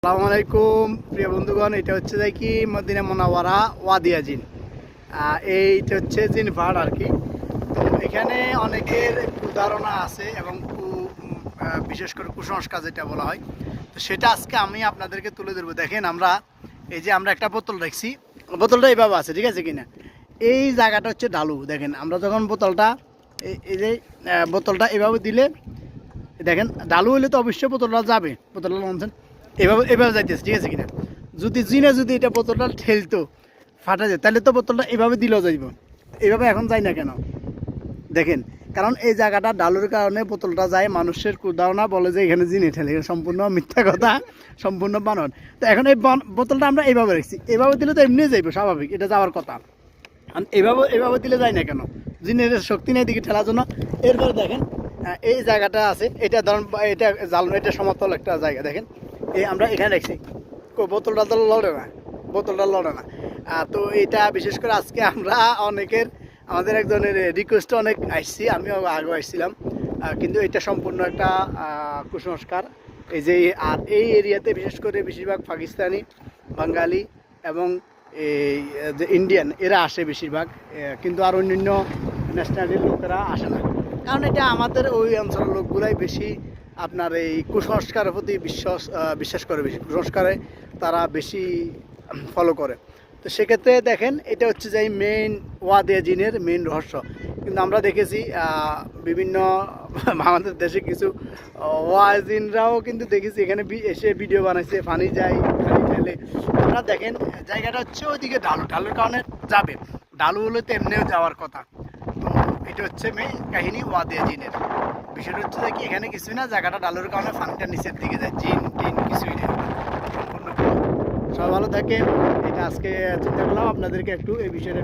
আসসালামু আলাইকুম প্রিয় বন্ধুগণ, এটা হচ্ছে যে কি মদিনা মুনাওয়ারা ওয়াদিয়া জিন। এইটা হচ্ছে জিন পাহাড় আর কি। তো এখানে অনেকের কুধারণা আছে এবং বিশেষ করে কুসংস্কার যেটা বলা হয়, তো সেটা আজকে আমি আপনাদেরকে তুলে ধরবো। দেখেন, আমরা একটা বোতল রাখছি, বোতলটা এইভাবে আছে, ঠিক আছে কিনা। এই জায়গাটা হচ্ছে ঢালু। দেখেন, আমরা যখন বোতলটা এই যে বোতলটা এভাবে দিলে দেখেন ঢালু হইলে তো অবশ্যই বোতলটা যাবে, বোতলটা লঞ্চন এভাবে এভাবে যাইতেছে, ঠিক আছে কিনা। যদি এটা বোতলটা ঠেলতো ফাটা যায়, তাহলে তো বোতলটা এভাবে দিলেও যাইব। এভাবে এখন যায় না কেন দেখেন, কারণ এই জায়গাটা ডালুর কারণে বোতলটা যায়। মানুষের ধারণা বলে যে এখানে জিনে ঠেলে, সম্পূর্ণ মিথ্যা কথা, সম্পূর্ণ বানর। তো এখন এই বোতলটা আমরা এইভাবে রাখছি, এভাবে দিলে তো এমনি যাইব, স্বাভাবিক, এটা যাওয়ার কথা। এভাবে দিলে যায় না কেন? জিনের শক্তি নেই দিকে ঠেলার জন্য। এরপরে দেখেন এই জায়গাটা আছে, এটা ধরুন এটা জাল, এটা সমতল একটা জায়গা। দেখেন আমরা এখানে রাখছি, বোতলটা তো লড়ে না, বোতলটা লড়ে না। তো এটা বিশেষ করে আজকে আমরা আমাদের একজনের রিকোয়েস্টে অনেক আসছি, আমিও আগে আসছিলাম, কিন্তু এটা সম্পূর্ণ একটা কুসংস্কার। এই যে আর এই এরিয়াতে বিশেষ করে বেশিরভাগ পাকিস্তানি, বাঙালি এবং এই যে ইন্ডিয়ান এরা আসে বেশিরভাগ, কিন্তু আর অন্যান্য ন্যাশনালিটির লোকেরা আসে না। কারণ এটা আমাদের ওই অঞ্চলের লোকগুলাই বেশি আপনার এই কুসংস্কারের প্রতি বিশ্বাস করে, বেশি কুসংস্কারে তারা বেশি ফলো করে। তো সেক্ষেত্রে দেখেন, এটা হচ্ছে যে মেইন ওয়াদিয়া জিনের মেইন রহস্য। কিন্তু আমরা দেখেছি বিভিন্ন আমাদের দেশে কিছু ওয়াজিনরাও কিন্তু দেখেছি এখানে এসে ভিডিও বানাইছে, পানি যায়, পানি ঢেলে। আপনারা দেখেন জায়গাটা হচ্ছে ওইদিকে ঢালুর কারণে যাবে, ঢালু হলে তো এমনিও যাওয়ার কথা। তো এটা হচ্ছে মেইন কাহিনী ওয়াদিয়া জিনের। বিষয়টা হচ্ছে যে কি, এখানে কিছুই না, জায়গাটা ঢালুর কারণে পানিটা নিচের দিকে যায়, জিন টিন কিছুই নেই, সম্পূর্ণ। সবাই ভালো থাকে। এটা আজকে চিন্তা করলাম আপনাদেরকে একটু এই বিষয়টা